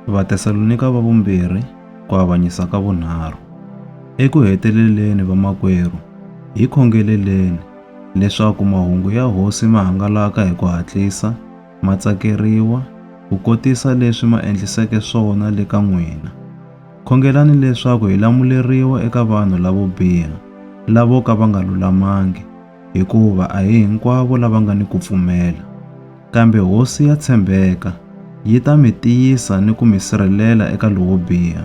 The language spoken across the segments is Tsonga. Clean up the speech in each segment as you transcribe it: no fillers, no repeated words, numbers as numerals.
Vatesalonika va vumbirhi ku avanyisa ka vunharhu. Eku heteleleni vamakwerhu, hi khongeleleni leswaku mahungu ya Hosi ma hangalaka hi ku hatlisa, ma tsakeriwa, ku kotisa leswi ma endliseke swona le ka n'wina. Khongelani leswaku hi lamuleriwa eka vanhu lavo biha, lavo ka va nga lulamangi, hikuva a hi hinkwavo lava nga ni ku pfumela. Kambe Hosi ya tshembeka, yi ta mi tiyisa ni ku mi sirhelela eka lowo biha.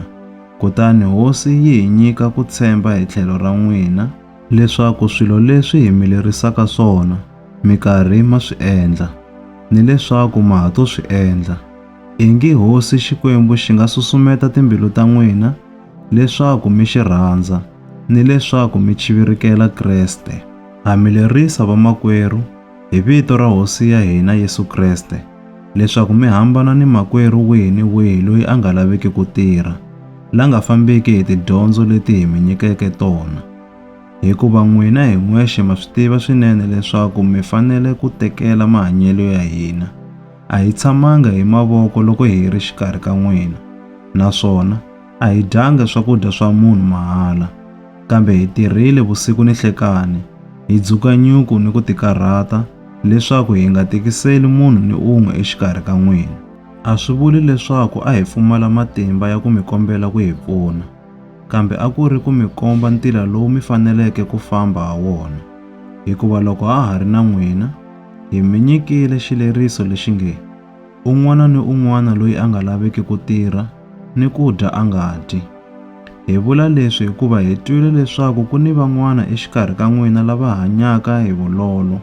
Kutani Hosi yi hi nyika ku tshemba hi tlhelo ra n'wina, leswaku swilo leswi hi mi lerisaka swona mi karhi ma swi endla, ni leswaku ma ha to swi endla. Ingi Hosi Xikwembu xi nga susumeta timbilu ta n'wina leswaku mi xi rhandza, ni leswaku mi chivirikela Kreste. Ha mi lerisa vamakwerhu hi vito ra Hosi ya hina Yesu Kreste, leswaku mi hambana ni makwerhu wihi ni wihi loyi a nga laveki ku tirha, la nga fambeki hi tidyondzo leti hi mi nyikeke tona. Hikuva n'wina hi n'wexe ma swi tiva swinene leswaku mi fanele ku tekela mahanyelo ya hina. A hi tshamanga hi mavoko loko hi ri xikarhi ka n'wina, naswona a hi dyanga swakudya swa munhu mahala, kambe hi tirhile vusiku ni nhlekani, hi dzuka nyuku ni ku tikarhata, leswaku hi nga tikiseli munhu ni un'we exikarhi ka n'wina. A swi vuli leswaku a hi pfumala matimba ya ku mi kombela ku hi pfuna, kambe a ku ri ku mi komba ntila lowu mi faneleke ku famba ha wona. Hikuva loko ha ha ri na n'wina, hi mi nyikile xileriso lexi nge, un'wana ni un'wana loyi a nga laveki ku tirha ni ku dya a nga dyi. Hi vula leswi hikuva hi twile leswaku ku ni van'wana exikarhi ka n'wina lava hanyaka hi vulolo,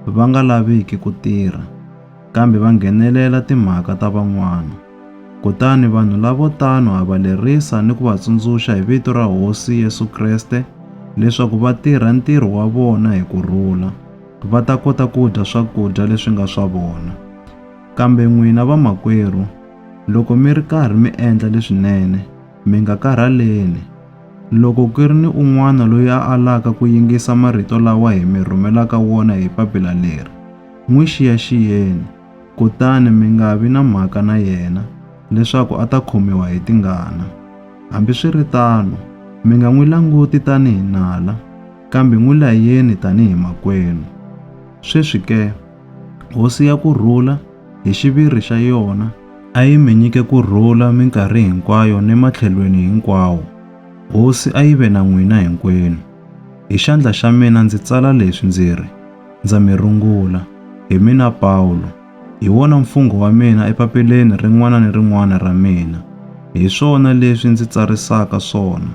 va nga laviki ku tirha, kambe va nghenelela timhaka ta van'wana. Kutani vanhu lavo tano ha va lerisa ni ku va tsundzuxa hi vito ra Hosi Yesu Kreste leswaku va tirha ntirho wa vona hi kurhula, va ta kota ku dya swakudya leswi nga swa vona. Kambe n'wina vamakwerhu, loko mi ri karhi mi endla leswinene, mi nga karhaleni. Loko ku ri ni un'wana loyi a alaka ku yingisa marito lawa hi mi rhumelaka wona hi papila leri, n'wi xiyaxiyeni, kutani mi nga vi na mhaka na yena leswaku a ta khomiwa hi tingana. Hambiswiritano, mi nga n'wi languti tanihi nala, kambe n'wi layeni tanihi makwenu. Sweswi ke, Hosi ya kurhula hi xiviri xa yona a yi mi nyike kurhula minkarhi hinkwayo ni matlhelweni hinkwawo. Hosi a yi ve na n'wina hinkwenu. Hi xandla xa mina ndzi tsala leswi ndzi ri, ndza mi rungula, hi mina Pawulo, hi wona mfungho wa mina epapileni rin'wana ni rin'wana ra mina. Hi swona leswi ndzi tsarisaka swona.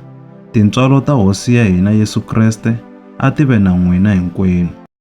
Tintswalo ta Hosi ya hina Yesu Kreste a ti ve na n'wina hinkwenu.